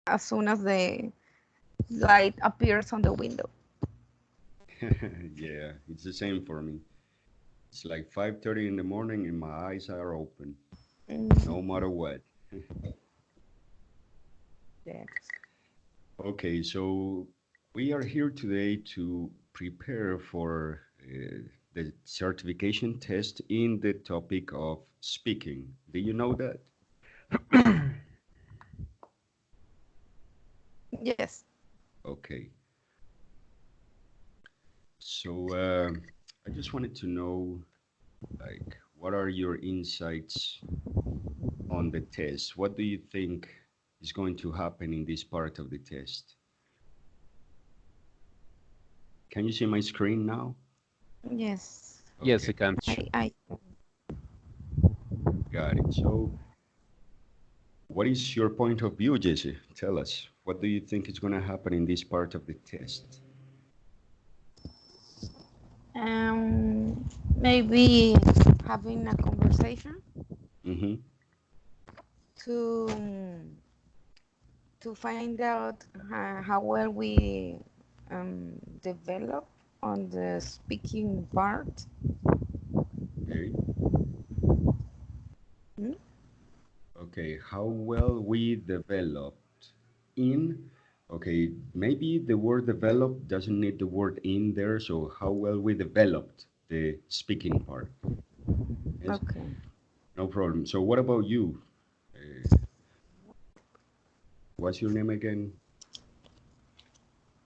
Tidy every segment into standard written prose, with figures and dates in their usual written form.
as soon as the light appears on the window. Yeah, it's the same for me. It's like 5:30 in the morning and my eyes are open, no Mm, matter what. yes. Okay, so we are here today to prepare for the certification test in the topic of speaking. Do you know that? Yes. Okay, so I just wanted to know, like, what are your insights on the test? What do you think is going to happen in this part of the test? Can you see my screen now? Yes. Yes, Okay, I can. I got it. So, what is your point of view, Jesse? Tell us. What do you think is going to happen in this part of the test? maybe having a conversation Mm-hmm. to find out how well we develop on the speaking part. Okay. Hmm? Okay. How well we developed in. Okay. Maybe the word develop doesn't need the word in there. So, how well we developed the speaking part. Yes. Okay. No problem. So, what about you? Uh, what's your name again?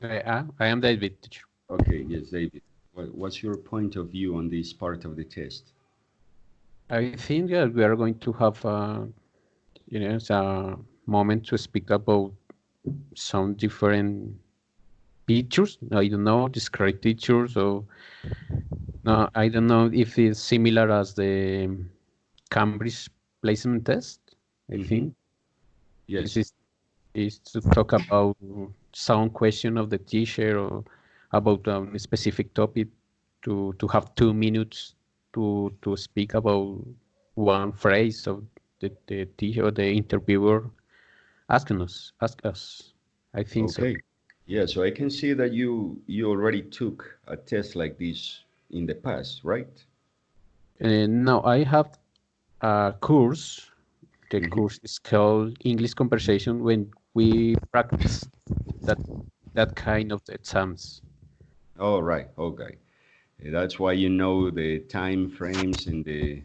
I am David, teacher. Okay. Yes, David. What's your point of view on this part of the test? I think that we are going to have a moment to speak about some different pictures. I don't know, discrete pictures, or no, I don't know if it's similar as the Cambridge placement test. I Mm-hmm. think this Yes. is to talk about some question of the teacher or about a specific topic to have 2 minutes to speak about one phrase of the teacher or the interviewer ask us. I think so. Okay. Yeah, so I can see that you already took a test like this in the past, right? No, I have a course. The Mm-hmm. course is called English Conversation when we practice that that kind of exams. All right. Okay. That's why you know the time frames and the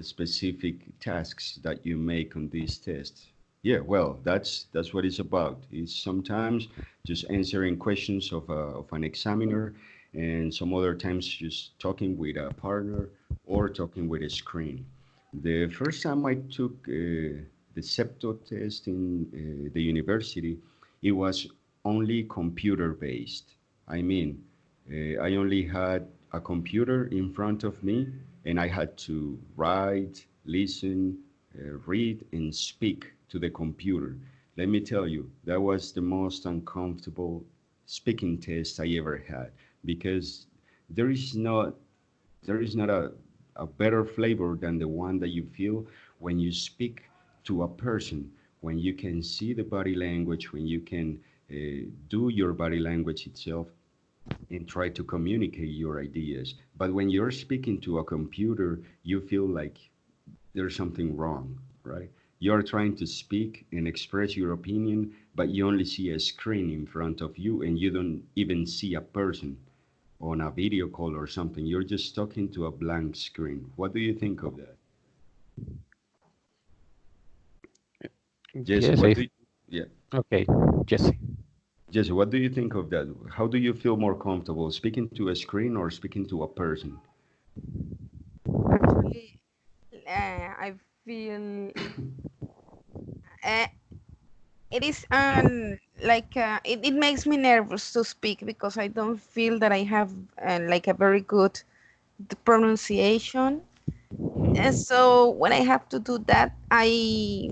specific tasks that you make on these tests. Yeah, well, that's what it's about. It's sometimes just answering questions of an examiner, and some other times just talking with a partner or talking with a screen. The first time I took the CEPTO test in the university, it was only computer based. I mean, I only had a computer in front of me, and I had to write, listen, read, and speak to the computer. Let me tell you, that was the most uncomfortable speaking test I ever had because there is not there is not a better flavor than the one that you feel when you speak to a person, when you can see the body language, when you can do your body language itself and try to communicate your ideas. But when you're speaking to a computer, you feel like there's something wrong, right? You're trying to speak and express your opinion, but you only see a screen in front of you and you don't even see a person on a video call or something. You're just talking to a blank screen. What do you think of that? Jesse, Yes, what do you, yeah, okay, Jesse. Jesse, what do you think of that? How do you feel more comfortable, speaking to a screen or speaking to a person? Actually, I feel uh, it is it makes me nervous to speak because I don't feel that I have like a very good pronunciation. And Mm-hmm. so when I have to do that, I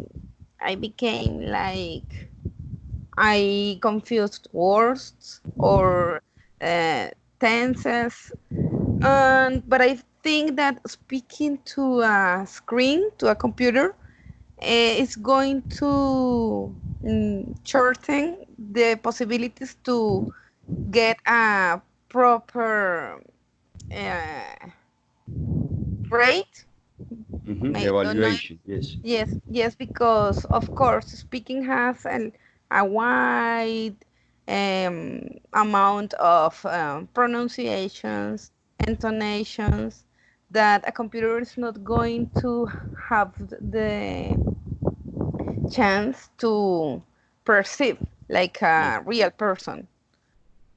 became like I confused words or uh, tenses. But I think that speaking to a screen, to a computer, is going to shorten the possibilities to get a proper grade. Don't know. Evaluation, yes. Yes, because of course speaking has a wide amount of pronunciations, intonations that a computer is not going to have the chance to perceive like Yes. a real person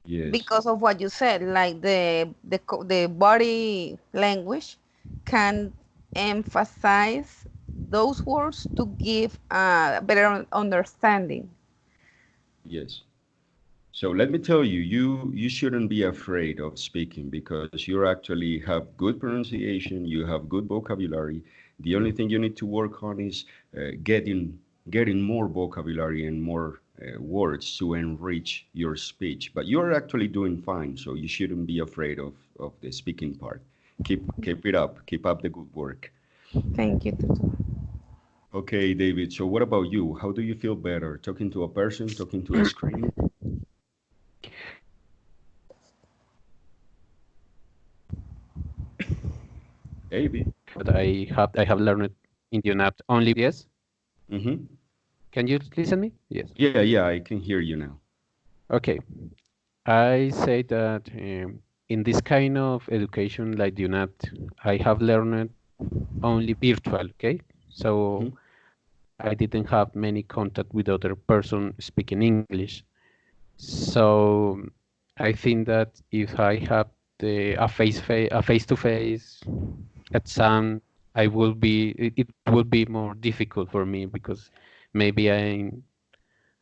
Yes. because of what you said, like the body language can emphasize those words to give a better understanding. Yes. So let me tell you, you shouldn't be afraid of speaking because you actually have good pronunciation, you have good vocabulary. The only thing you need to work on is getting more vocabulary and more words to enrich your speech. But you're actually doing fine, so you shouldn't be afraid of the speaking part. Keep it up. Keep up the good work. Thank you, Tutu. Okay, David. So what about you? How do you feel better? Talking to a person, talking to a screen? David. But I have learned Indian app only. Yes. Mm-hmm. Can you listen me? Yes. Yeah, I can hear you now. Okay. I say that in this kind of education like the UNAT, I have learned only virtual. Okay. Mm-hmm. So I didn't have many contact with other person speaking English. So I think that if I have a face to face exam, it will be more difficult for me because maybe I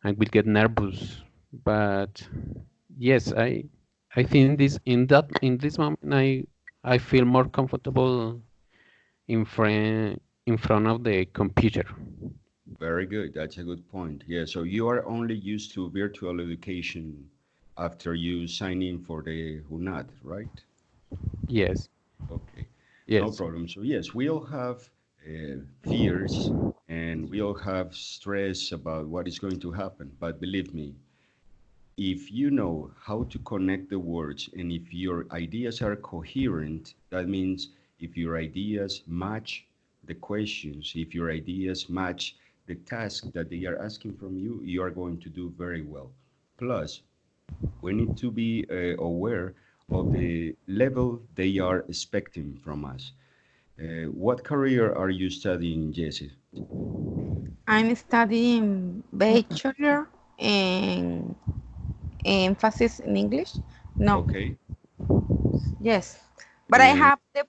will get nervous. But yes, I think in this moment I feel more comfortable in front of the computer. Very good. That's a good point. Yeah, so you are only used to virtual education after you sign in for the UNAT, right? Yes, Okay, no yes. problem. So yes, we all have fears and we all have stress about what is going to happen. But believe me, if you know how to connect the words and if your ideas are coherent, that means if your ideas match the questions, if your ideas match the task that they are asking from you, you are going to do very well. Plus, we need to be aware of the level they are expecting from us. What career are you studying, Jesse? I'm studying bachelor and emphasis in English. No, Okay. yes, but I And have the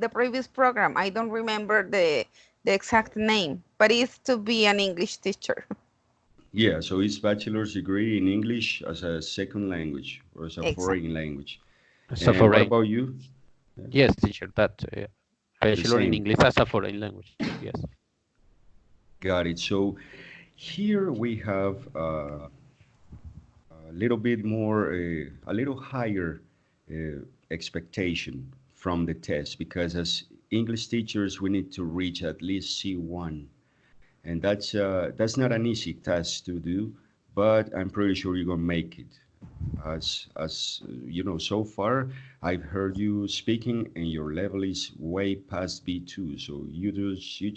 previous program. I don't remember the exact name, but it's to be an English teacher. yeah, so it's bachelor's degree in English as a second language or as a Exact. foreign language. As a And what foreign, about you? Yeah, yes, teacher. That the bachelor in same. English as a foreign language. Yes. Got it. So here we have a little bit more, a little higher expectation from the test because as English teachers, we need to reach at least C1. And that's not an easy task to do, but I'm pretty sure you're gonna make it. As you know, so far I've heard you speaking, and your level is way past B2. So you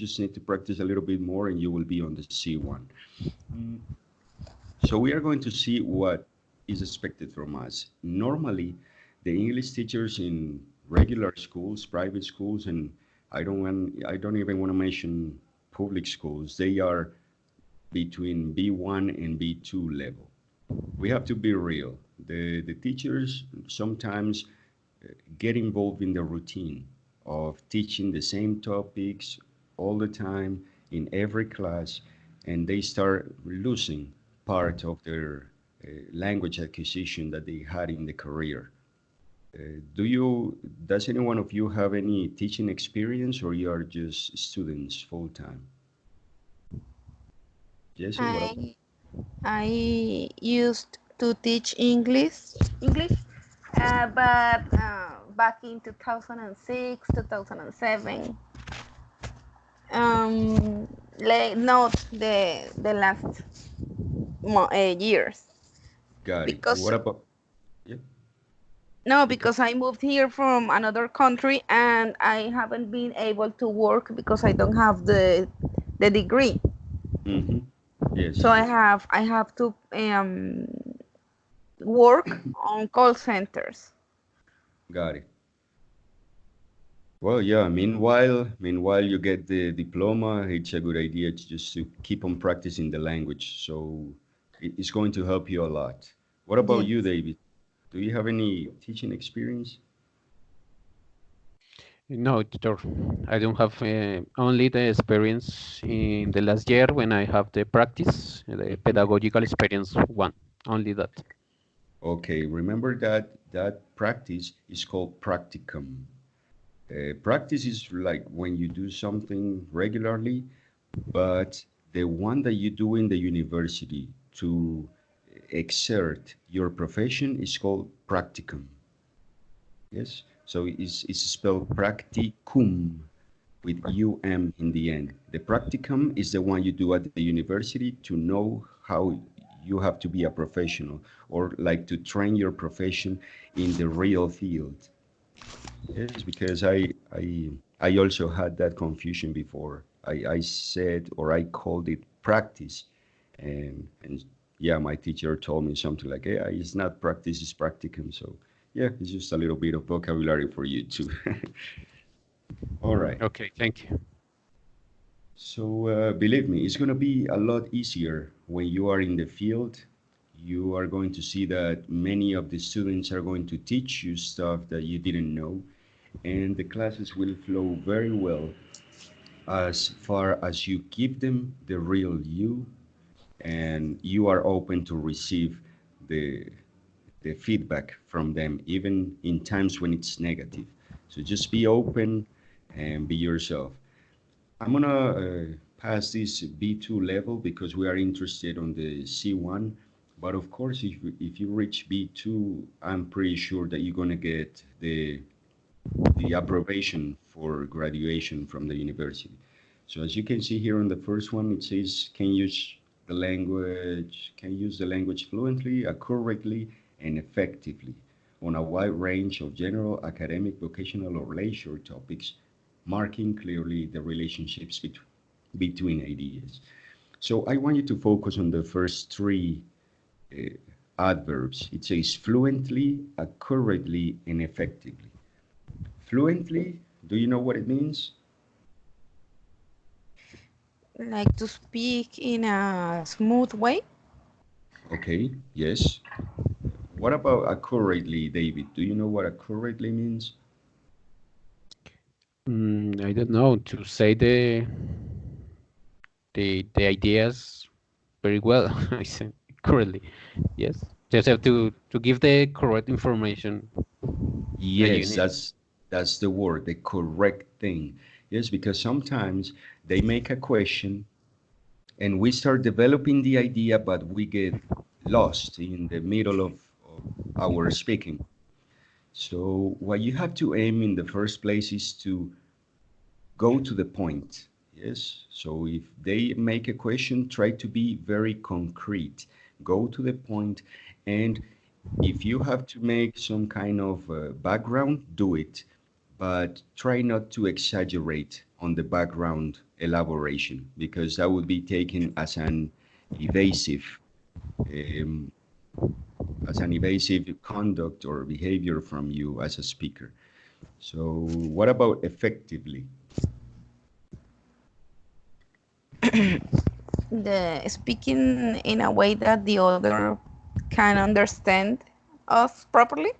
just need to practice a little bit more, and you will be on the C1. Mm, So we are going to see what is expected from us. Normally, the English teachers in regular schools, private schools, and I don't even want to mention public schools. They are between B1 and B2 level. We have to be real. The teachers sometimes get involved in the routine of teaching the same topics all the time in every class, and they start losing part of their language acquisition that they had in the career. Does any one of you have any teaching experience, or you are just students full time? Jesse, what about? I I used to teach English, but back in 2006, 2007. Um, not the last years, Got it. because What about, yeah, no, okay. because I moved here from another country and I haven't been able to work because I don't have the degree. Mm-hmm. So Yes, I have to work on call centers. got it. Well, yeah, meanwhile you get the diploma, it's a good idea to just to keep on practicing the language. So it's going to help you a lot. What about you, Yes. David? Do you have any teaching experience? No, tutor. I don't have only the experience in the last year when I have the practice, the Mhm. pedagogical experience one. Only that. Okay, remember that practice is called practicum. Practice is like when you do something regularly, but the one that you do in the university to exert your profession is called practicum. Yes, so it's spelled practicum with um in the end. The practicum is the one you do at the university to know how you have to be a professional or like to train your profession in the real field. Yes, because I also had that confusion before. I said or I called it practice, and yeah, my teacher told me something like, "Yeah, it's not practice, it's practicum." So yeah, it's just a little bit of vocabulary for you too. All right. Okay, thank you. So believe me, it's going to be a lot easier when you are in the field. You are going to see that many of the students are going to teach you stuff that you didn't know, and the classes will flow very well as far as you give them the real you and you are open to receive the the feedback from them even in times when it's negative. So just be open and be yourself. I'm gonna pass this B2 level because we are interested on the C1. But of course, if you reach B2, I'm pretty sure that you're gonna get the approbation for graduation from the university. So as you can see here on the first one, it says can use the language fluently, accurately, and effectively on a wide range of general, academic, vocational, or leisure topics, marking clearly the relationships between ideas. So I want you to focus on the first three uh, adverbs. It says fluently, accurately, and effectively. Fluently, do you know what it means? Like to speak in a smooth way. Okay, yes. What about accurately, David? Do you know what accurately means? I don't know to say the ideas very well. I said correctly. Yes. Just have to give the correct information that you Yes, need. that's the word, the correct thing. Yes, because sometimes they make a question and we start developing the idea, but we get lost in the middle of our speaking. So what you have to aim in the first place is to go to the point. Yes. So if they make a question, try to be very concrete. Go to the point, and if you have to make some kind of background, do it. But try not to exaggerate on the background elaboration because that would be taken evasive, um, as an evasive conduct or behavior from you as a speaker. So what about effectively? The speaking in a way that the other can understand us properly.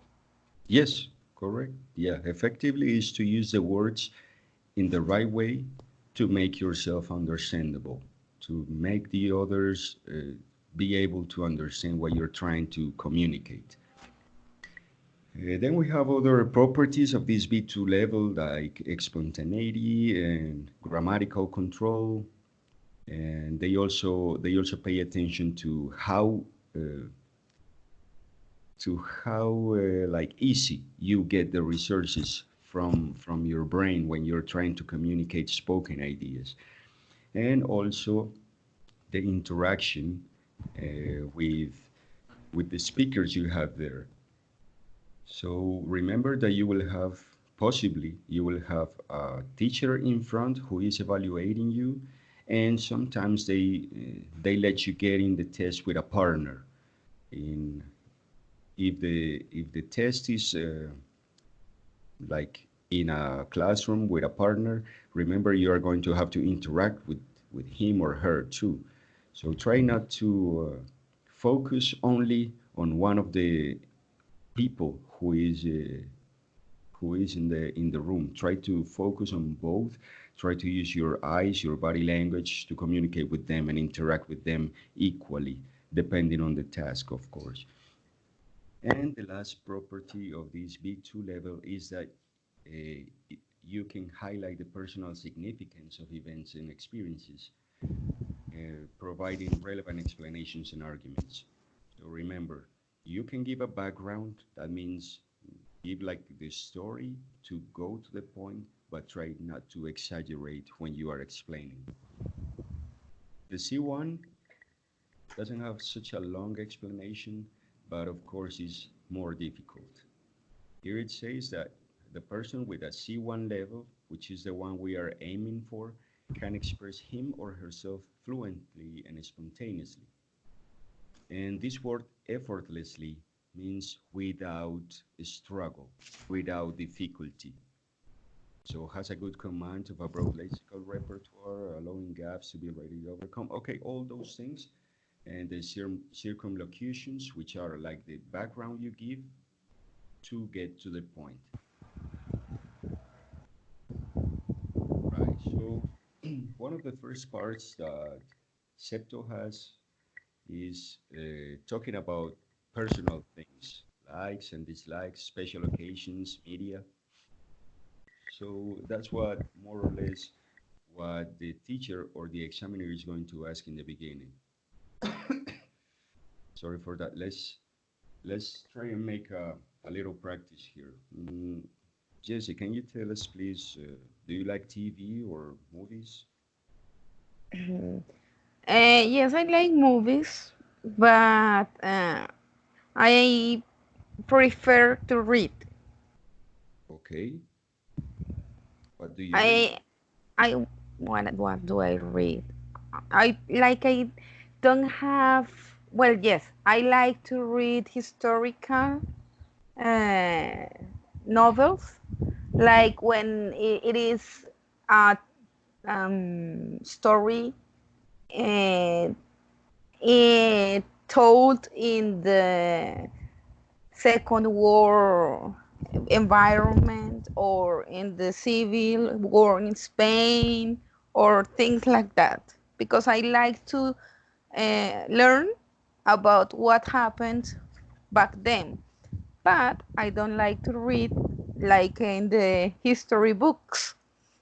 Yes, correct. Yeah, effectively is to use the words in the right way to make yourself understandable, to make the others be able to understand what you're trying to communicate. Then we have other properties of this B2 level like spontaneity and grammatical control, and they also pay attention uh, to how like easy you get the resources from your brain when you're trying to communicate spoken ideas. and also the interaction with the speakers you have there. So remember that you will have, possibly you will have a teacher in front who is evaluating you, and sometimes they let you get in the test with a partner. In if the test is like in a classroom with a partner, remember you are going to have to interact with him or her too. So try not to focus only on one of the people who is in the room. Try to focus on both. Try to use your eyes, your body language to communicate with them and interact with them equally, depending on the task, of course. And the last property of this B2 level is that you can highlight the personal significance of events and experiences, providing relevant explanations and arguments. So remember, you can give a background. That means give like the story to go to the point, but try not to exaggerate when you are explaining. The C1 doesn't have such a long explanation, but of course is more difficult. Here it says that the person with a C1 level, which is the one we are aiming for, can express him or herself fluently and spontaneously. And this word effortlessly means without struggle, without difficulty. So has a good command of a broad lexical repertoire, allowing gaps to be readily overcome. Okay, all those things. And the circumlocutions, which are like the background you give to get to the point. Right. So one of the first parts that CEPTO has is talking about personal things, likes and dislikes, special occasions, media. So that's what more or less what the teacher or the examiner is going to ask in the beginning. Sorry for that. Let's try and make a little practice here. Jesse, can you tell us, please, do you like TV or movies? Yes, I like movies, but I prefer to read. Okay. What do you read? I I what do I read? I don't have, well, yes, I like to read historical uh, novels, like when it is a story uh, told in the Second War environment, or in the Civil War in Spain, or things like that, because I like to learn about what happened back then. But I don't like to read like in the history books.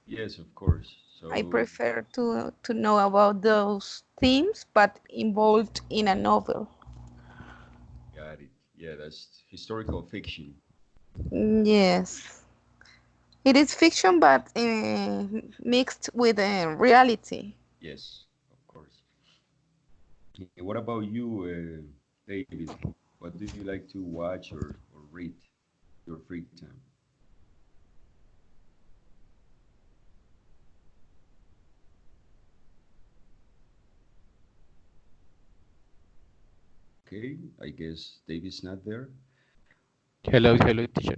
Yes, of course. I So, prefer to know about those themes, but involved in a novel. got it. Yeah, that's historical fiction. Yes. It is fiction, but mixed with reality. Yes, of course. What about you, David? What do you like to watch or read your free time? Okay, I guess David's not there. Hello, teacher.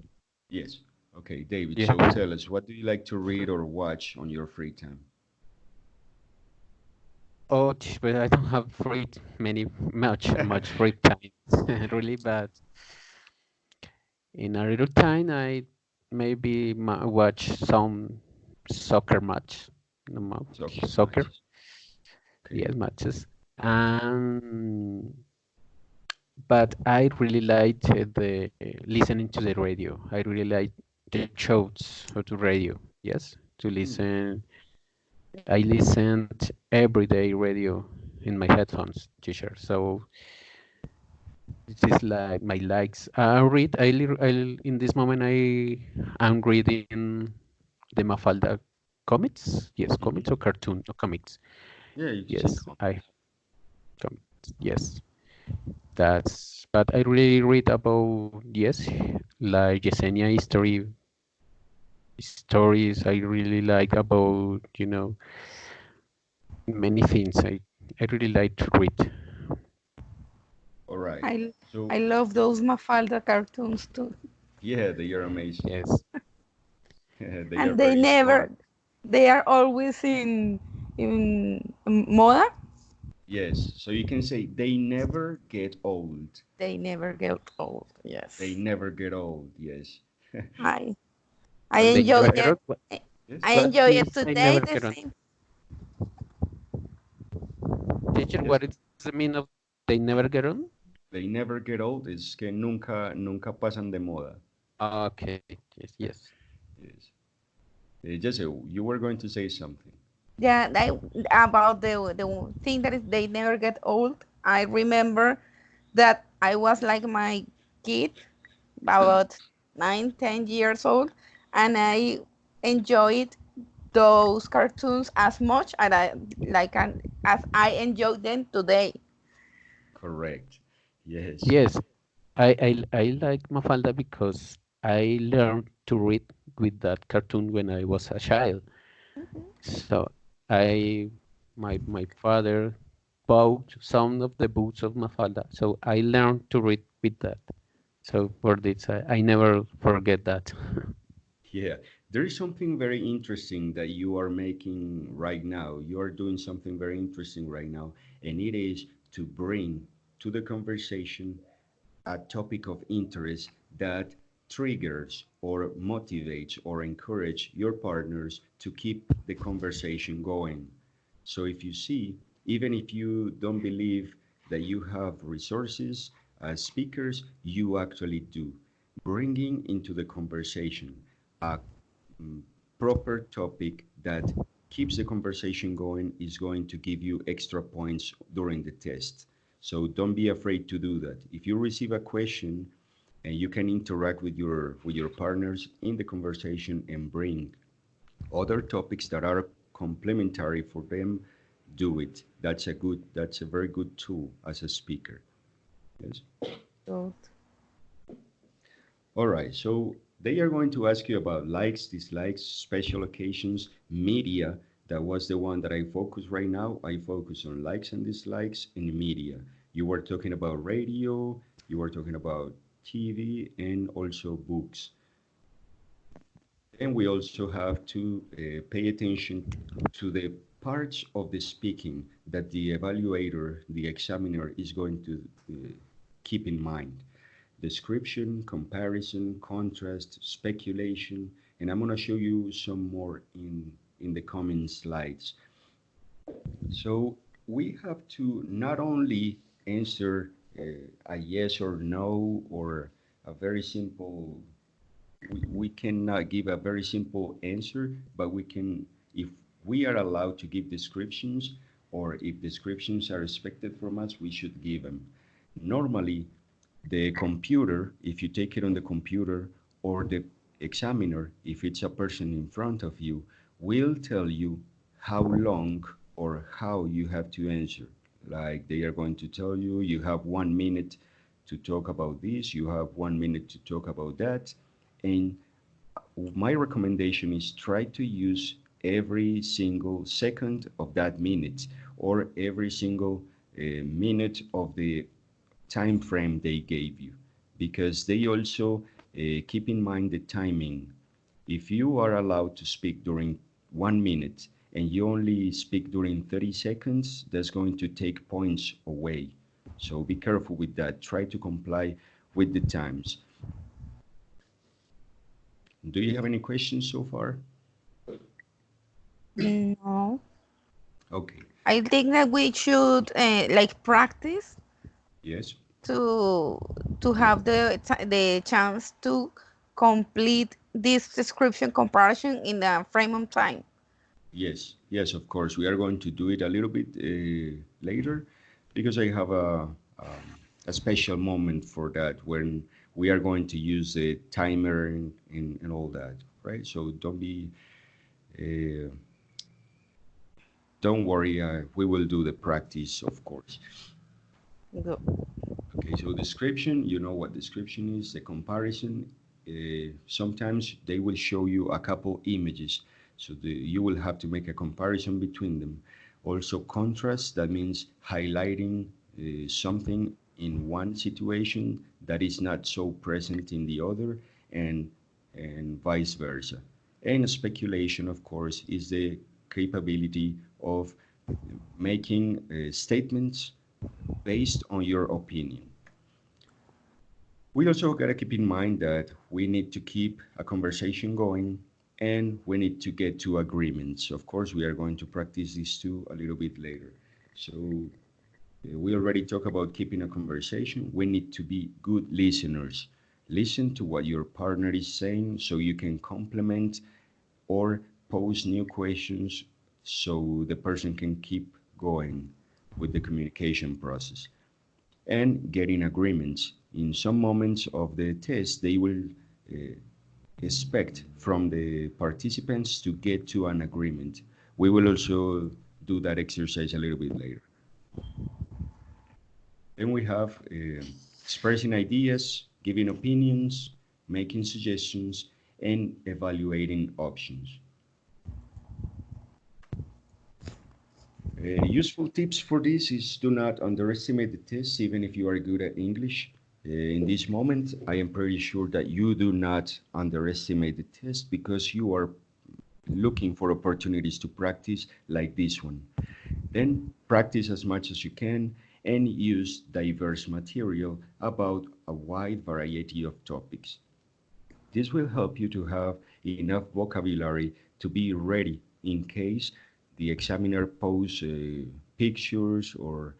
Yes. Okay, David. Yeah. So tell us, what do you like to read or watch on your free time? Oh, but I don't have much free time, really. But in a little time, I maybe watch some soccer match. Soccer Soccer, matches. Okay. yes, matches. Um, but I really like the listening to the radio. I really like the shows or to radio. Yes, to Mm, listen. I listened every day radio in my headphones, teacher. So this is like my likes. I read. In this moment. I'm reading the Mafalda comics? Yes, comics or cartoon or comics. Yeah, you can say Yes, comics. I comics. Yes, that's. But I really read about yes, like Yesenia history stories. I really like about many things. I really like to read. All right. I So I love those Mafalda cartoons too, yeah, they are amazing. Yes, They are and they very smart. never, they are always in moda. Yes. So you can say they never get old. They never get old. They Yes, never get old. Yes. I I Well, they enjoy never get it. on. What, yes. I what enjoy it means they today never the get on? same. Teacher, Yes. what is the mean of they never get on? They never get old. Es que nunca pasan de moda. Okay, yes, yes. Yes. Jesse, you were going to say something. Yeah, about the thing that is they never get old. I remember that I was like my kid, about 9, 10 years old, and I enjoyed those cartoons as much as as I enjoy them today. Correct. Yes. Yes, I like Mafalda because I learned to read with that cartoon when I was a child. So I, my father bought some of the books of Mafalda, so I learned to read with that. So for this, I never forget that. Yeah. There is something very interesting that you are making right now. You are doing something very interesting right now, and it is to bring to the conversation a topic of interest that triggers or motivates or encourage your partners to keep the conversation going. So if you see, even if you don't believe that you have resources as speakers, you actually do. Bringing into the conversation a mm, proper topic that keeps the conversation going is going to give you extra points during the test. So don't be afraid to do that. If you receive a question and you can interact with your partners in the conversation and bring other topics that are complementary for them, do it. That's a very good tool as a speaker. Yes. So, All right. So they are going to ask you about likes, dislikes, special occasions, media. That was the one that I focus right now. I focus on likes and dislikes in media. You were talking about radio, you were talking about TV, and also books. And we also have to pay attention to the parts of the speaking that the evaluator, the examiner, is going to keep in mind. Description, comparison, contrast, speculation, and I'm going to show you some more in the coming slides. So we have to not only answer a yes or no or a very simple, we cannot give a very simple answer, but we can, if we are allowed to give descriptions or if descriptions are expected from us, we should give them. Normally, the computer, if you take it on the computer, or the examiner, if it's a person in front of you, will tell you how long or how you have to answer. Like they are going to tell you, you have 1 minute to talk about this, you have 1 minute to talk about that. And my recommendation is try to use every single second of that minute or every single minute of the time frame they gave you because they also keep in mind the timing. If you are allowed to speak during 1 minute and you only speak during 30 seconds, that's going to take points away. So be careful with that. Try to comply with the times. Do you have any questions so far? no, Okay. I think that we should like practice Yes. to have the chance to complete this description comparison in the frame of time. Yes, yes, of course. We are going to do it a little bit later because I have a special moment for that when we are going to use the timer and all that, right? So don't be Uh, don't worry, we will do the practice, of course. Go. Okay, so description, you know what description is, the comparison. Sometimes they will show you a couple images, so you will have to make a comparison between them. Also contrast, that means highlighting something in one situation that is not so present in the other, and vice versa. And speculation, of course, is the capability of making statements based on your opinion. We also got to keep in mind that we need to keep a conversation going and we need to get to agreements. Of course, we are going to practice these two a little bit later. So we already talked about keeping a conversation. We need to be good listeners. Listen to what your partner is saying so you can complement or pose new questions so the person can keep going with the communication process and getting agreements. In some moments of the test, they will uh, expect from the participants to get to an agreement. We will also do that exercise a little bit later. Then we have expressing ideas, giving opinions, making suggestions, and evaluating options. Useful tips for this is do not underestimate the test, even if you are good at English. In this moment, I am pretty sure that you do not underestimate the test because you are looking for opportunities to practice like this one. Then practice as much as you can and use diverse material about a wide variety of topics. This will help you to have enough vocabulary to be ready in case the examiner pose pictures or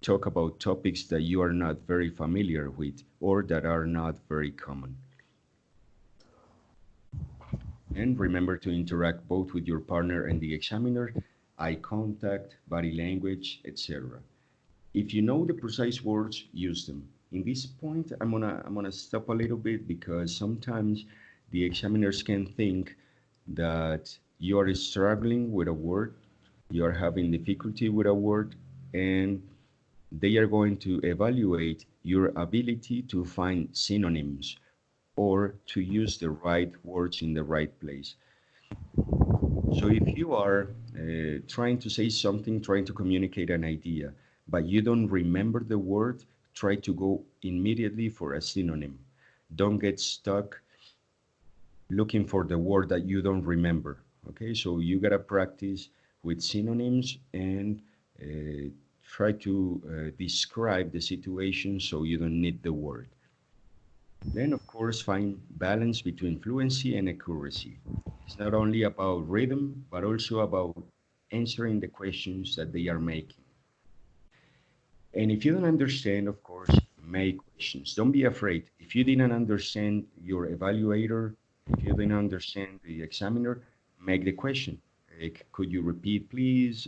talk about topics that you are not very familiar with or that are not very common. And remember to interact both with your partner and the examiner, eye contact, body language, etc. If you know the precise words, use them. In this point, I'm gonna stop a little bit because sometimes the examiners can think that you are struggling with a word, you are having difficulty with a word, and they are going to evaluate your ability to find synonyms or to use the right words in the right place. So if you are trying to say something, trying to communicate an idea, but you don't remember the word, try to go immediately for a synonym. Don't get stuck looking for the word that you don't remember. Okay, so you gotta practice with synonyms and try to describe the situation so you don't need the word. Then, of course, find balance between fluency and accuracy. It's not only about rhythm, but also about answering the questions that they are making. And if you don't understand, of course, make questions. Don't be afraid. If you didn't understand your evaluator, if you didn't understand the examiner, make the question. Like, could you repeat, please?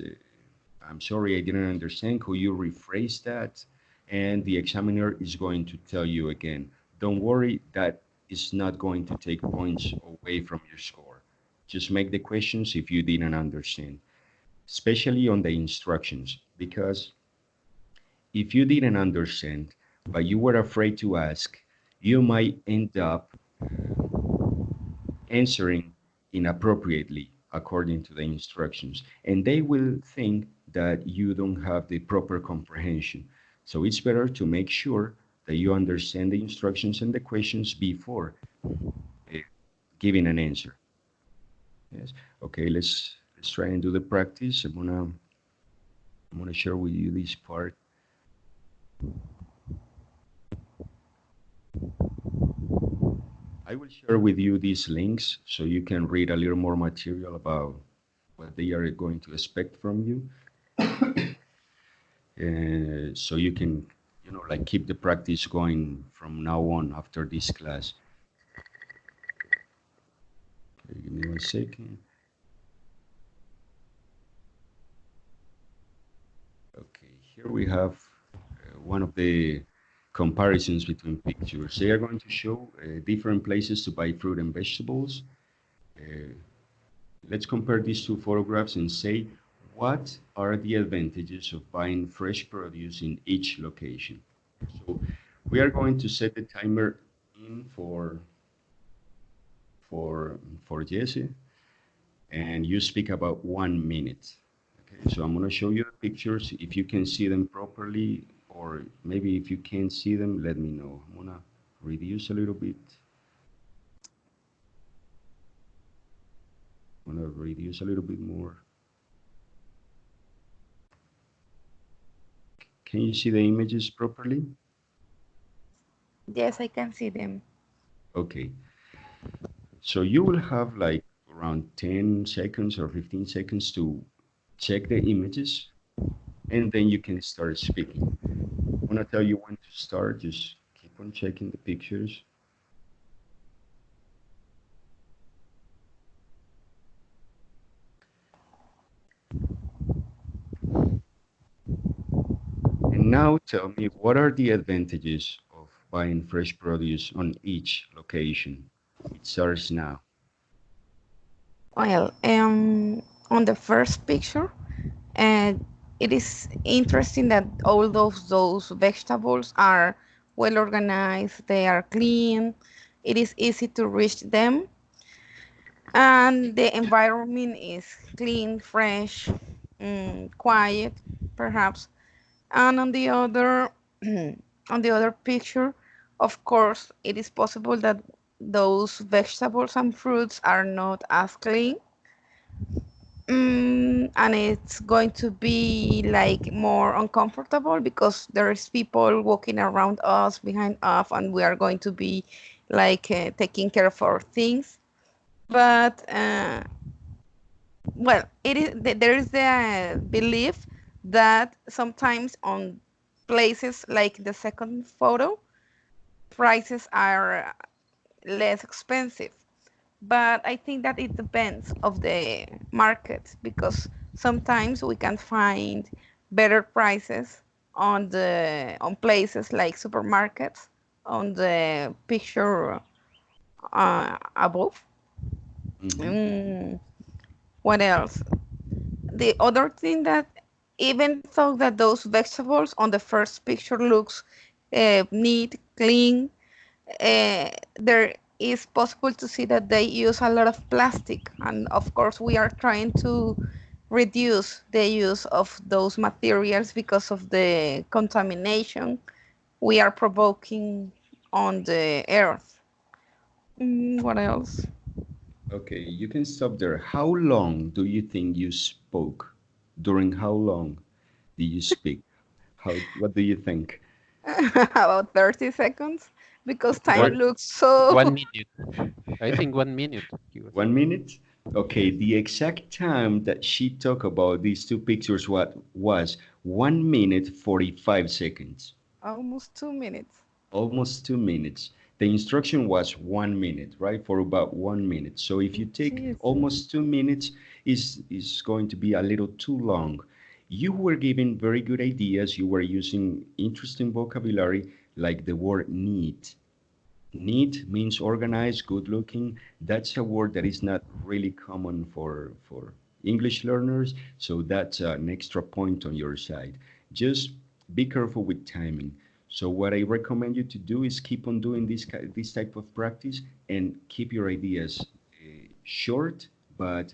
I'm sorry, I didn't understand. Could you rephrase that? And the examiner is going to tell you again. Don't worry, that is not going to take points away from your score. Just make the questions if you didn't understand, especially on the instructions, because if you didn't understand, but you were afraid to ask, you might end up answering inappropriately according to the instructions, and they will think that you don't have the proper comprehension. So it's better to make sure that you understand the instructions and the questions before uh, giving an answer. Yes. Okay, let's try and do the practice. I'm gonna share with you this part. I will share with you these links so you can read a little more material about what they are going to expect from you. So you can, like keep the practice going from now on after this class. Okay, give me 1 second. Okay, here we have one of the comparisons between pictures. They are going to show different places to buy fruit and vegetables. Let's compare these two photographs and say, what are the advantages of buying fresh produce in each location? So we are going to set the timer in for Jesse, and you speak about 1 minute. Okay, so I'm going to show you the pictures. If you can see them properly, or maybe if you can't see them, let me know. I'm going to reduce a little bit. I'm going to reduce a little bit more. Can you see the images properly? Yes, I can see them. Okay. So you will have like around 10 seconds or 15 seconds to check the images, and then you can start speaking. I'm going to tell you when to start. Just keep on checking the pictures. And now tell me, what are the advantages of buying fresh produce on each location? It starts now. Well, on the first picture, and it is interesting that all those vegetables are well organized, they are clean, it is easy to reach them, and the environment is clean, fresh, quiet, perhaps. And on the other on the other picture, of course, it is possible that those vegetables and fruits are not as clean. And it's going to be like more uncomfortable because there is people walking around us, behind us, and we are going to be like taking care of our things. But well, it is there is the belief that sometimes on places like the second photo, prices are less expensive. But I think that it depends of the market because sometimes we can find better prices on places like supermarkets on the picture above. Mm-hmm. Mm, what else? The other thing that even though that those vegetables on the first picture looks neat, clean, there is possible to see that they use a lot of plastic, and of course we are trying to reduce the use of those materials because of the contamination we are provoking on the earth. What else? Okay, you can stop there. How long do you think you spoke? During how long did you speak? What do you think? About 30 seconds because time One Thir- looks so. 1 minute. I think 1 minute. You 1 minute? Okay, the exact time that she talked about these two pictures was 1 minute 45 seconds. Almost 2 minutes. Almost 2 minutes. The instruction was 1 minute, right? For about 1 minute. So if you take Jeez. almost 2 minutes, is going to be a little too long. You were given very good ideas. You were using interesting vocabulary like the word neat. Neat means organized, good looking. That's a word that is not really common for English learners. So that's an extra point on your side. Just be careful with timing. So what I recommend you to do is keep on doing this type of practice and keep your ideas short but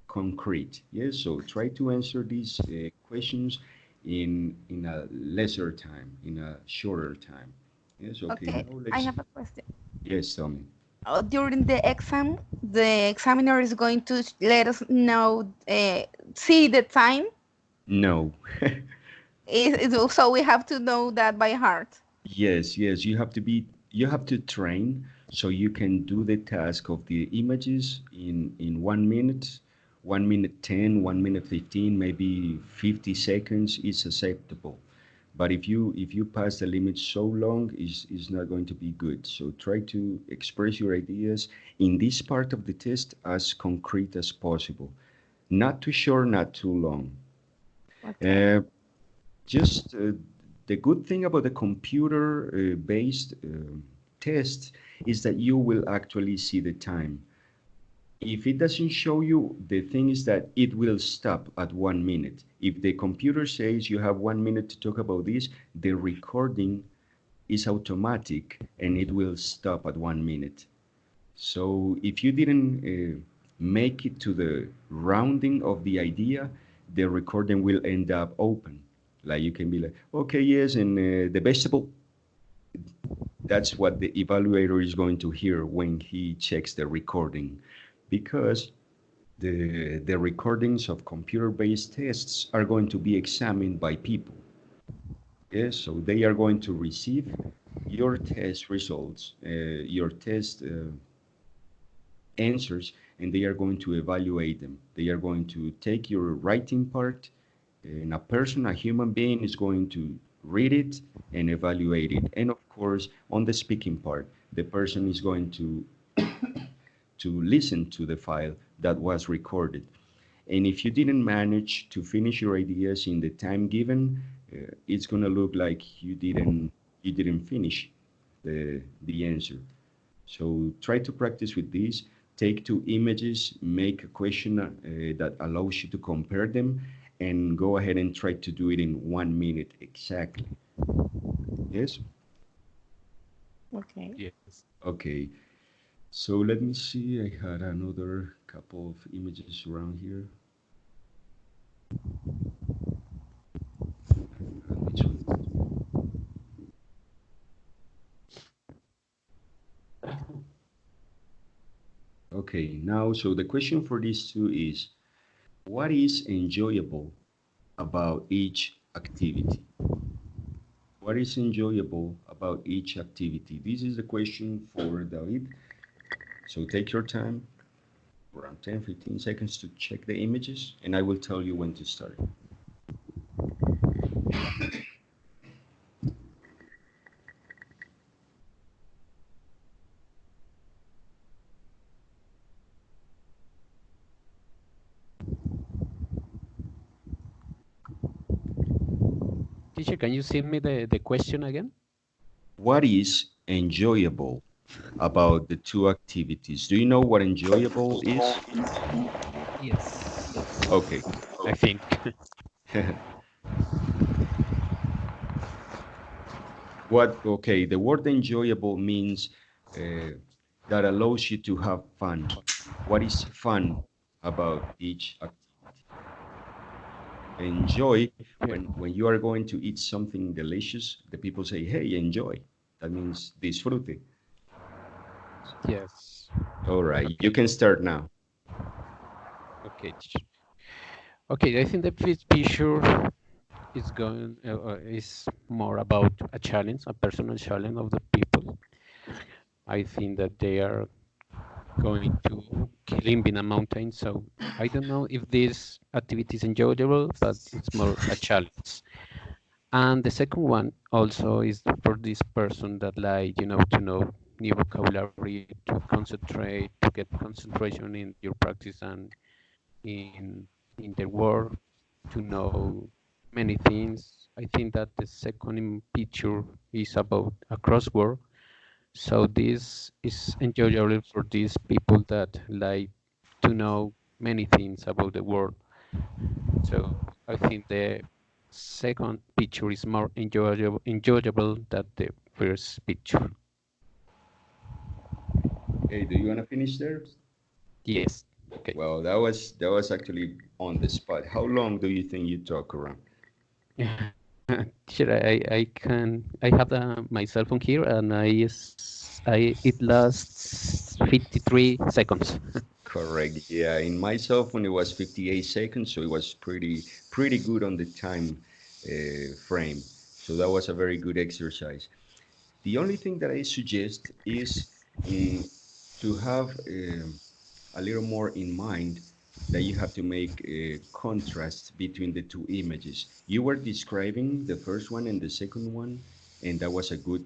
concrete. Yes, so try to answer these questions in a lesser time, in a shorter time. Yes, okay. Okay, Now I let's. have a question. Yes, tell me. During the exam, the examiner is going to let us know, see the time. No. So we have to know that by heart. Yes, you have to train so you can do the task of the images in 1 minute, 1 minute 10, 1 minute 15, maybe 50 seconds is acceptable. But if you pass the limit so long, is not going to be good. So try to express your ideas in this part of the test as concrete as possible. Not too short, not too long. Okay. Uh, just the good thing about the computer based test is that you will actually see the time. If it doesn't show you, the thing is that it will stop at 1 minute. If the computer says you have 1 minute to talk about this, the recording is automatic and it will stop at 1 minute. So if you didn't make it to the rounding of the idea, the recording will end up open. Like you can be like, okay, yes, and the vegetable. That's what the evaluator is going to hear when he checks the recording, because the recordings of computer-based tests are going to be examined by people. Yes, so they are going to receive your test results, your test answers, and they are going to evaluate them. They are going to take your writing part, and a person, a human being, is going to read it and evaluate it. And of course, on the speaking part, the person is going to listen to the file that was recorded. And if you didn't manage to finish your ideas in the time given, it's going to look like you didn't finish the answer. So try to practice with this. Take two images, make a question that allows you to compare them, and go ahead and try to do it in 1 minute exactly. Yes? Okay. Yes. Okay. So let me see. I had another couple of images around here. Which one? Okay, now, so the question for these two is, what is enjoyable about each activity? What is enjoyable about each activity? This is the question for David. So take your time, around 10, 15 seconds to check the images, and I will tell you when to start. Teacher, can you send me the question again? What is enjoyable about the two activities? Do you know what enjoyable is? Yes. Okay. I think. Okay, the word enjoyable means uh, that allows you to have fun. What is fun about each activity? Enjoy, Yeah. when you are going to eat something delicious, the people say, hey, enjoy. That means disfrute. Yes. All right, you Okay. can start now. Okay, teacher. Okay, I think the fifth picture is more about a challenge, a personal challenge of the people. I think that they are going to climb in a mountain, so I don't know if this activity is enjoyable, but it's more a challenge. And the second one also is for this person that like, to know new vocabulary, to concentrate, to get concentration in your practice and in in the work, to know many things. I think that the second picture is about a crossword. So this is enjoyable for these people that like to know many things about the world. So I think the second picture is more enjoyable than the first picture. Hey, do you want to finish there? Yes. Okay. Well, that was actually on the spot. How long do you think you talk around? Sure, I have my cell phone here and it lasts 53 seconds. Correct. Yeah, in my cell phone it was 58 seconds, so it was pretty good on the time frame. So that was a very good exercise. The only thing that I suggest is mm, to have a little more in mind that you have to make a contrast between the two images. You were describing the first one and the second one, and that was a good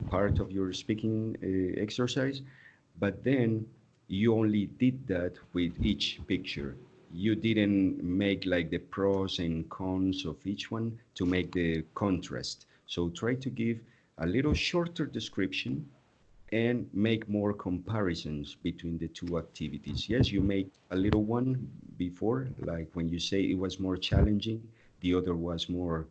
part of your speaking exercise. But then you only did that with each picture. You didn't make like the pros and cons of each one to make the contrast. So try to give a little shorter description and make more comparisons between the two activities. Yes, you make a little one before, like when you say it was more challenging, the other was more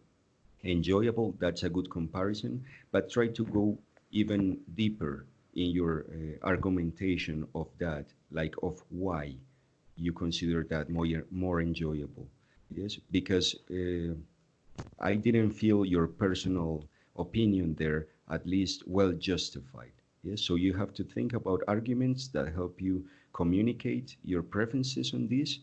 enjoyable. That's a good comparison, but try to go even deeper in your argumentation of that, like of why you consider that more enjoyable. Yes, because I didn't feel your personal opinion there at least well justified. Yes, so you have to think about arguments that help you communicate your preferences on this,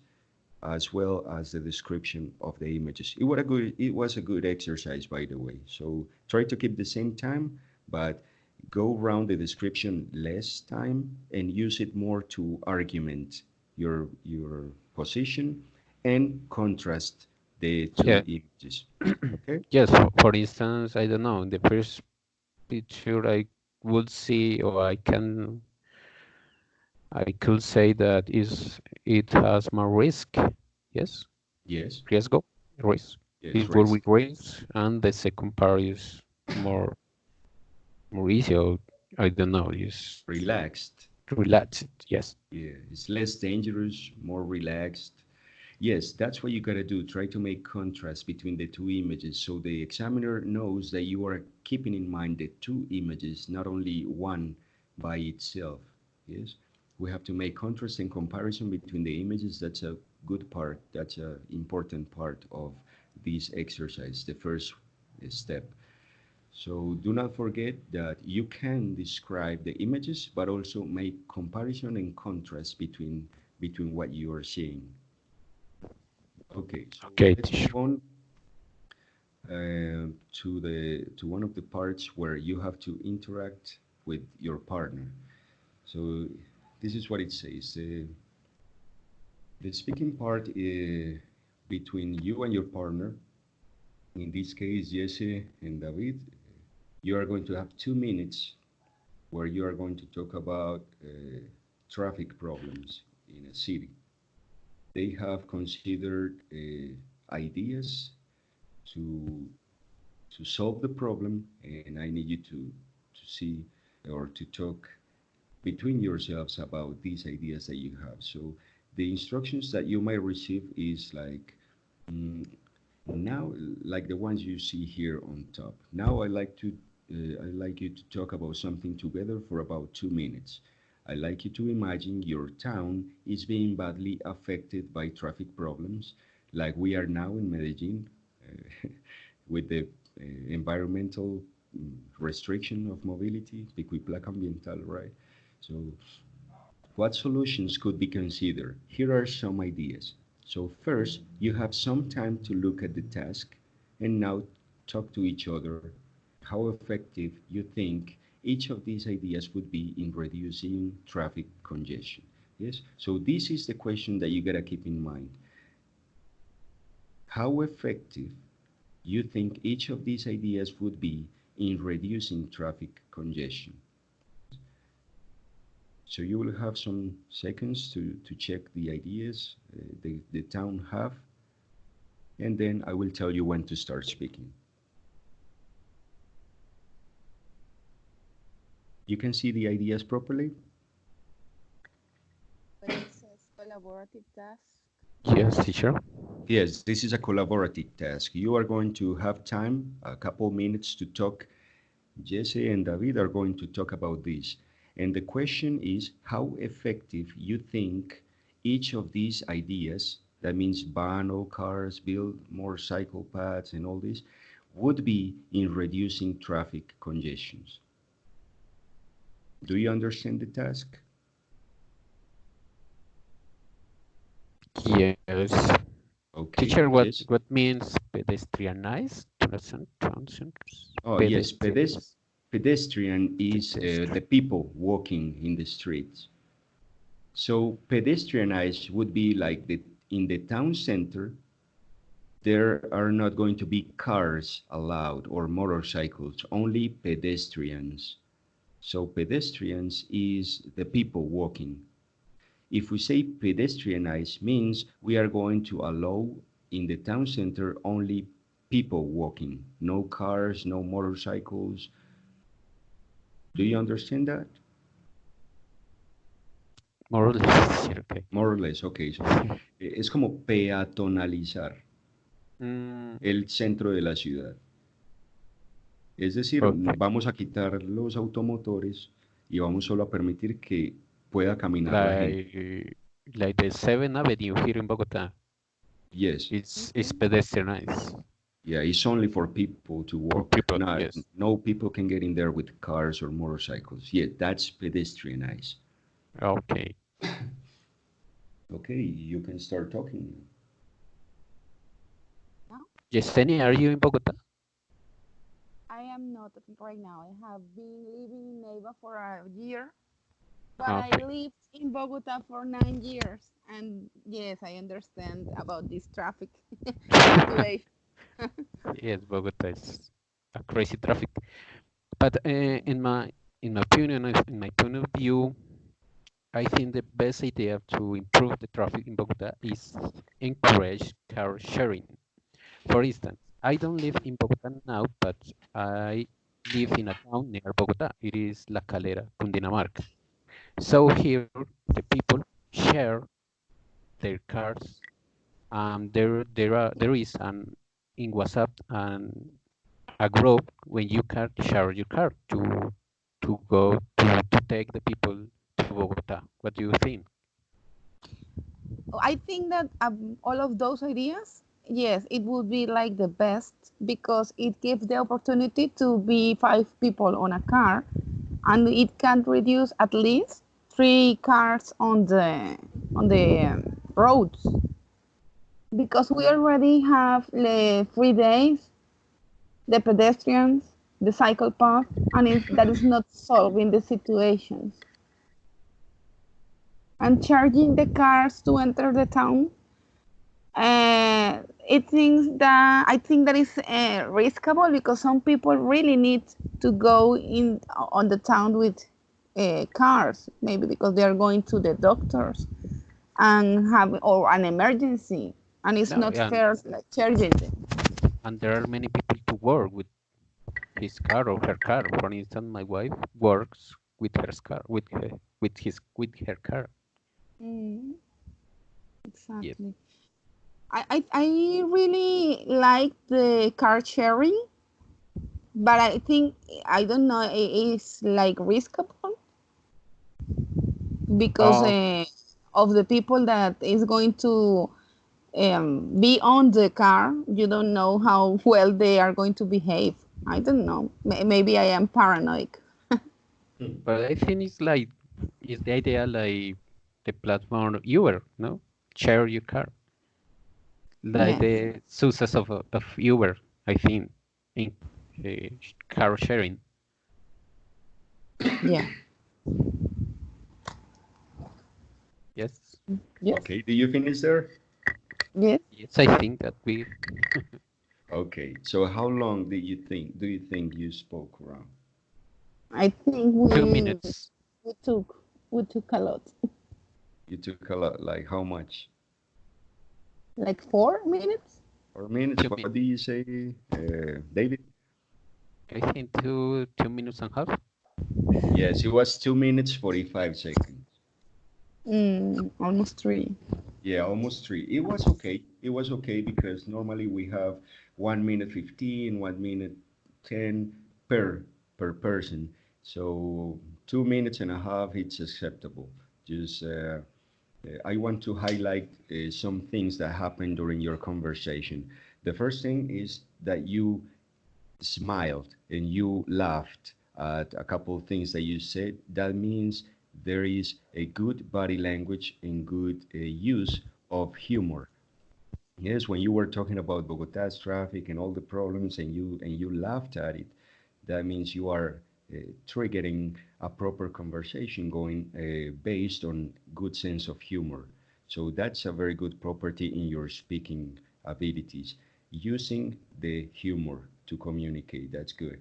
as well as the description of the images. It was a good exercise, by the way. So try to keep the same time, but go around the description less time and use it more to argument your position and contrast the two Yeah. images. Okay? Yes, for instance, I don't know, the first picture I would see, or I could say that is it has more risk. Yes, Yes. riesgo, risk. Yes. It will Risk. be risk, and the second part is more more easy. Or I don't know, is Relaxed. relaxed. Yes. Yeah. It's less dangerous, more relaxed. Yes, that's what you gotta do. Try to make contrast between the two images so the examiner knows that you are keeping in mind the two images, not only one by itself. Yes, we have to make contrast and comparison between the images. That's a good part. That's an important part of this exercise, the first step. So do not forget that you can describe the images, but also make comparison and contrast between what you are seeing. Okay, so Okay, let's teacher. move on to one of the parts where you have to interact with your partner. So this is what it says. The speaking part between you and your partner, in this case, Jesse and David, you are going to have 2 minutes where you are going to talk about traffic problems in a city. They have considered ideas to to solve the problem, and I need you to see or to talk between yourselves about these ideas that you have. So the instructions that you might receive is like mm, now, like the ones you see here on top. Now I like you to talk about something together for about 2 minutes. I like you to imagine your town is being badly affected by traffic problems, like we are now in Medellin, with the environmental restriction of mobility, pico y placa ambiental, right? So what solutions could be considered? Here are some ideas. So first, you have some time to look at the task and now talk to each other how effective you think each of these ideas would be in reducing traffic congestion. Yes? So this is the question that you gotta keep in mind. How effective you think each of these ideas would be in reducing traffic congestion? So you will have some seconds to check the ideas the town have, and then I will tell you when to start speaking. You can see the ideas properly? But it says collaborative task. Yes, teacher. Yes, this is a collaborative task. You are going to have time, a couple minutes to talk. Jesse and David are going to talk about this. And the question is how effective you think each of these ideas, that means ban all cars, build more cycle paths and all this, would be in reducing traffic congestions. Do you understand the task? Yes. Okay, Teacher, yes. what means pedestrianize? Transitions? Oh, yes, Pedestrians. pedestrian is the Pedestrian. people walking in the streets. So pedestrianized would be like in the town center, there are not going to be cars allowed or motorcycles, only pedestrians. So pedestrians is the people walking. If we say pedestrianized means we are going to allow in the town center only people walking, no cars, no motorcycles. Do you understand that? More or less, okay. More or less, ok. So, es como peatonalizar Mm, el centro de la ciudad. Es decir, okay. vamos a quitar los automotores y vamos solo a permitir que pueda caminar la gente. Like the 7th Avenue here in Bogota. Yes. It's pedestrianized Yeah, it's only for people to for walk. people. No, Yes. no people can get in there with cars or motorcycles. Yeah, that's pedestrianized. Okay. Okay, you can start talking. Yesenia, are you in Bogota? I am not right now. I have been living in Neiva for a year, but I Okay. lived in Bogota for 9 years. And yes, I understand about this traffic situation. Yes, Bogota is a crazy traffic. But in my opinion, in my point of view, I think the best idea to improve the traffic in Bogota is encourage car sharing. For instance, I don't live in Bogota now, but I live in a town near Bogota. It is La Calera, Cundinamarca. So here, the people share their cars. There is an in WhatsApp and a group when you can share your car to go to take the people to Bogota. What do you think? I think that all of those ideas, yes, it would be like the best because it gives the opportunity to be 5 people on a car, and it can reduce at least 3 cars on the roads because we already have the free days, the pedestrians, the cycle path, and that is not solving the situations. And charging the cars to enter the town, it thinks that I think that is risky because some people really need to go in on the town with cars, maybe because they are going to the doctors and have or an emergency, and it's No, not fair like charging them. and there are many people to work with his car or her car. For instance, my wife works with her car, with her car. Mm, Yep. exactly. I really like the car sharing, but I think I don't know it is like risky because Oh, of the people that is going to be on the car. You don't know how well they are going to behave. I don't know. Maybe I am paranoid. but I think it's the idea like the platform Uber, no? Share your car, like Yes. the success of Uber, I think, in car sharing. Yeah. Yes, Yes. Okay, do you finish there? Yes. yes, I think that we Okay, so how long do you think you spoke around? I think 2 minutes. we took we took a lot, You took a lot, like how much? like 4 minutes. Or minutes? Two What minutes. do you say, David? I think 2 minutes and a half. Yes, it was 2 minutes 45 seconds. Almost 3. Yeah, almost three. It was okay. It was okay because normally we have 1 minute 15, 1 minute 10 per person. So 2 minutes and a half, it's acceptable. Just I want to highlight some things that happened during your conversation. The first thing is that you smiled and you laughed at a couple of things that you said. That means there is a good body language and good use of humor. Yes, when you were talking about Bogota's traffic and all the problems and you laughed at it, that means you are triggering a proper conversation going based on good sense of humor. So that's a very good property in your speaking abilities. Using the humor to communicate, that's good.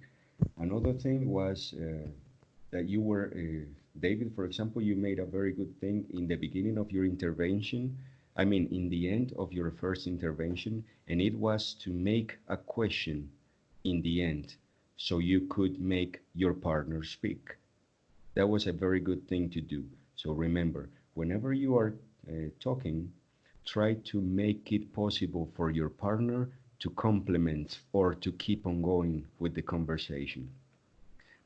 Another thing was that you were, David, for example, you made a very good thing in the beginning of your intervention. I mean, in the end of your first intervention, and it was to make a question in the end so you could make your partner speak. That was a very good thing to do. So remember, whenever you are talking, try to make it possible for your partner to complement or to keep on going with the conversation.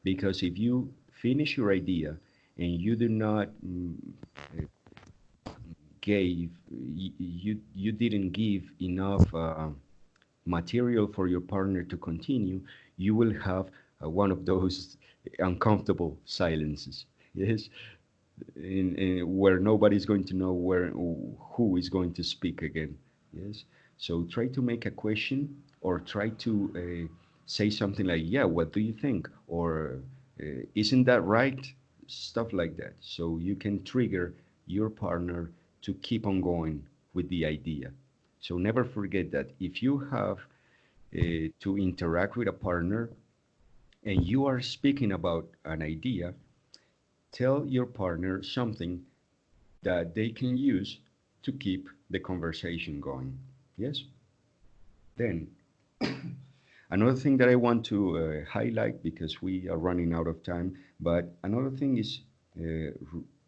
Because if you finish your idea and you do not you didn't give enough material for your partner to continue, you will have one of those uncomfortable silences. Yes, where nobody's going to know who is going to speak again. Yes, so try to make a question or try to say something like, "Yeah, what do you think?" or "Isn't that right?" Stuff like that. So you can trigger your partner to keep on going with the idea. So never forget that if you have to interact with a partner and you are speaking about an idea, tell your partner something that they can use to keep the conversation going. Yes? Then, another thing that I want to highlight because we are running out of time, but another thing is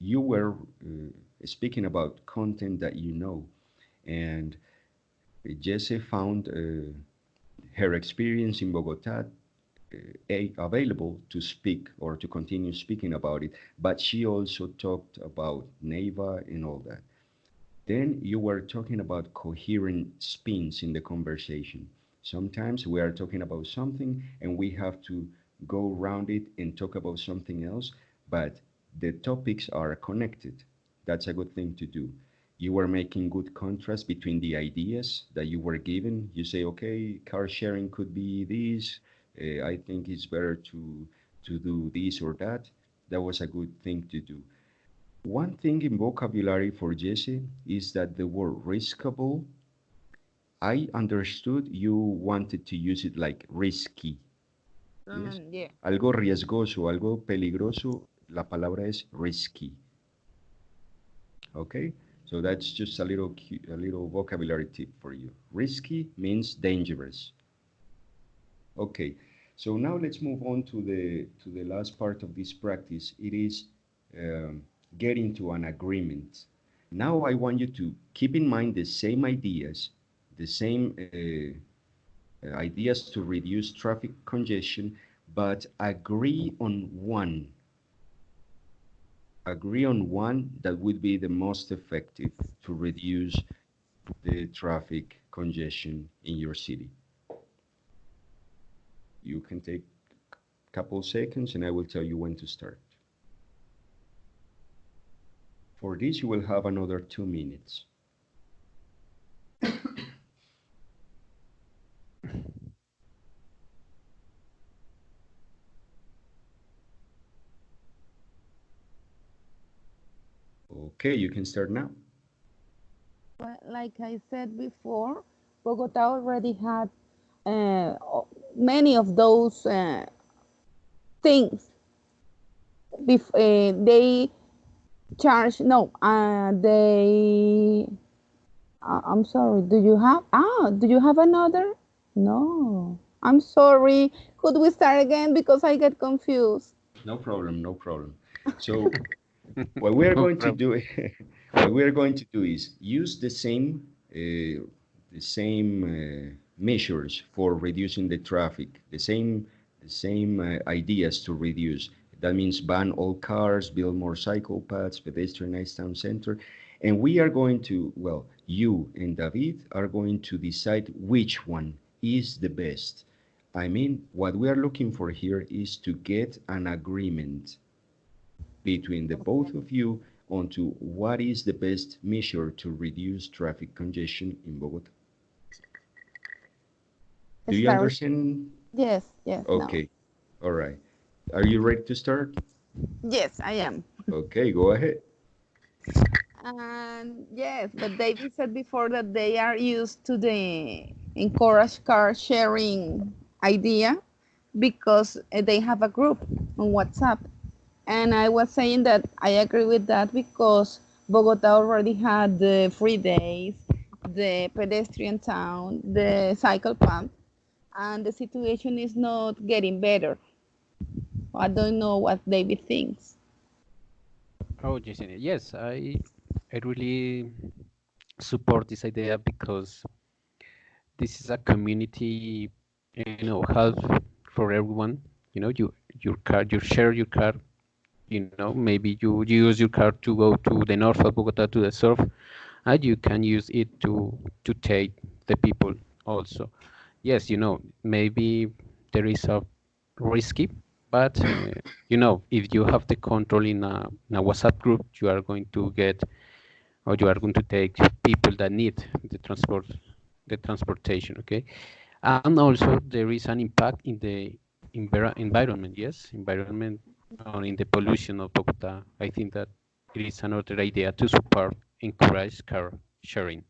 you were speaking about content that you know, and Jesse found her experience in Bogota available to speak or to continue speaking about it, but she also talked about Neva and all that. Then you were talking about coherent spins in the conversation. Sometimes we are talking about something and we have to go around it and talk about something else, but the topics are connected. That's a good thing to do. You were making good contrast between the ideas that you were given. You say, okay, car sharing could be this. I think it's better to do this or that. That was a good thing to do. One thing in vocabulary for Jesse is that the word riskable, I understood you wanted to use it like risky. Yes? Yeah. Algo riesgoso, algo peligroso, la palabra es risky. Okay? So that's just a little vocabulary tip for you. Risky means dangerous. Okay. So now let's move on to the last part of this practice. It is getting to an agreement. Now I want you to keep in mind the same ideas, the same ideas to reduce traffic congestion, but agree on one. Agree on one that would be the most effective to reduce the traffic congestion in your city. You can take a couple seconds and I will tell you when to start. For this, you will have another 2 minutes. Okay, you can start now. Well, like I said before, Bogota already had many of those things. They charge, no, I'm sorry, do you have another? No, I'm sorry. Could we start again because I get confused? No problem, no problem. So what we are No going to problem. do, what we are going to do is use the same measures for reducing the traffic, the same ideas to reduce. That means ban all cars, build more cycle paths, pedestrianized town center, and we are going to, well, you and David are going to decide which one is the best. I mean, what we are looking for here is to get an agreement between the both of you onto what is the best measure to reduce traffic congestion in Bogota. Do you Start. understand? Yes, yes, no. Okay, all right. Are you ready to start? Yes, I am. Okay, go ahead. And yes, but David said before that they are used to the encourage car sharing idea because they have a group on WhatsApp. And I was saying that I agree with that because Bogota already had the free days, the pedestrian town, the cycle path, and the situation is not getting better. I don't know what David thinks. Oh, Jason, yes, I really support this idea because this is a community, help for everyone. Your car, you share your car. Maybe you use your car to go to the north of Bogota to the south, and you can use it to take the people also. Yes, maybe there is a risky, but if you have the control in a WhatsApp group, you are going to get, or you are going to take people that need the transportation. Okay, and also there is an impact in the environment. Yes, environment, in the pollution of Bogota. I think that it is another idea to support, encourage car sharing.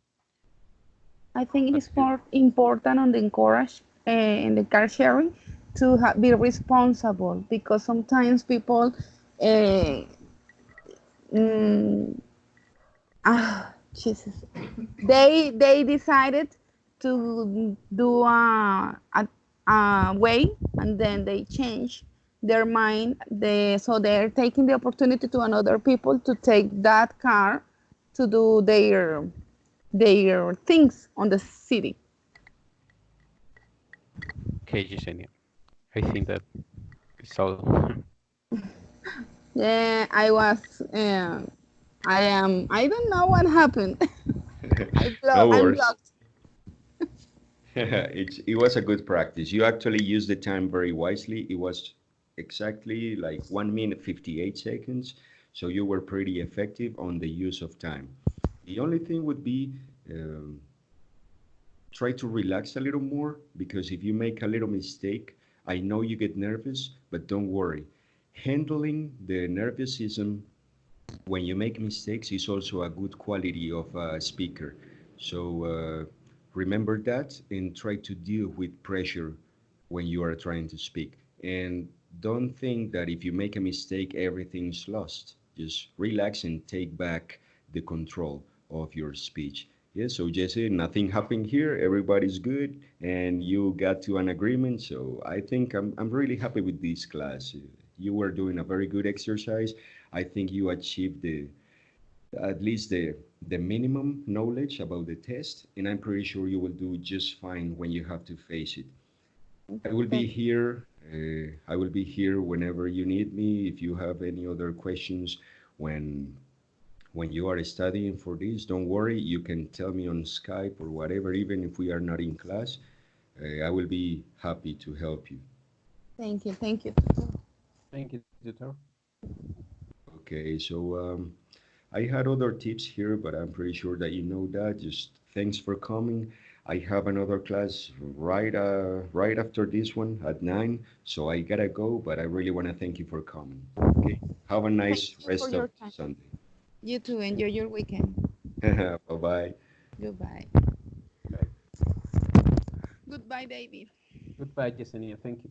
I think it What is do you? more important on the encourage in the car sharing to be responsible because sometimes people uh, mm, Jesus, they decided to do a way and then they change their mind. So they're taking the opportunity to another people to take that car to do their things on the city. Okay, Yesenia. I think that is all. Yeah, I was. I am. I don't know what happened. No I'm worries. blocked. It was a good practice. You actually used the time very wisely. It was exactly like 1 minute 58 seconds. So you were pretty effective on the use of time. The only thing would be um, try to relax a little more because if you make a little mistake, I know you get nervous, but don't worry. Handling the nervosism when you make mistakes is also a good quality of a speaker. So remember that and try to deal with pressure when you are trying to speak. And don't think that if you make a mistake, everything's lost. Just relax and take back the control of your speech. Yeah, so Jesse, nothing happened here. Everybody's good, and you got to an agreement. So I think I'm really happy with this class. You were doing a very good exercise. I think you achieved at least the minimum knowledge about the test, and I'm pretty sure you will do just fine when you have to face it. I will be Thank here. I will be here whenever you need me. If you have any other questions when when you are studying for this, don't worry. You can tell me on Skype or whatever, even if we are not in class. I will be happy to help you. thank you. Thank you. Thank you, tutor. Okay, so I had other tips here, but I'm pretty sure that you know that. Just thanks for coming. I have another class right after this one at 9, so I gotta go, but I really want to thank you for coming. Okay, have a Thank nice you for rest of your time. Sunday. You too. Enjoy your weekend. Bye bye. Goodbye. Goodbye, David. Goodbye, Yesenia. Thank you.